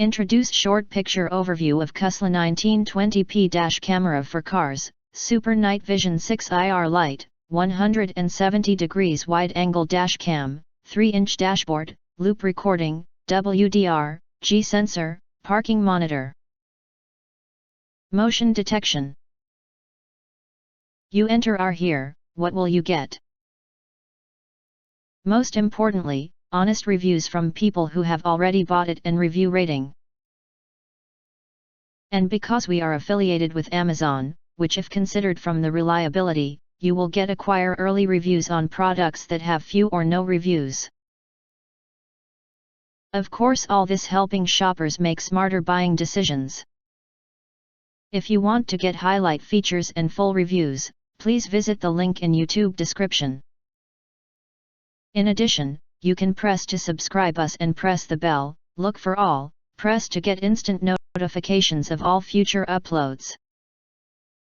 Introduce short picture overview of Kussla 1920p dash camera for cars, super night vision 6 IR light, 170 degrees wide angle dash cam, 3-inch dashboard, loop recording, WDR, G sensor, parking monitor. Motion detection. You enter R here, what will you get? Most importantly, honest reviews from people who have already bought it and review rating. And because we are affiliated with Amazon, which if considered from the reliability, you will get acquire early reviews on products that have few or no reviews. Of course, all this helping shoppers make smarter buying decisions. If you want to get highlight features and full reviews, please visit the link in YouTube description. In addition, you can press to subscribe us and press the bell, look for all, press to get instant notifications of all future uploads.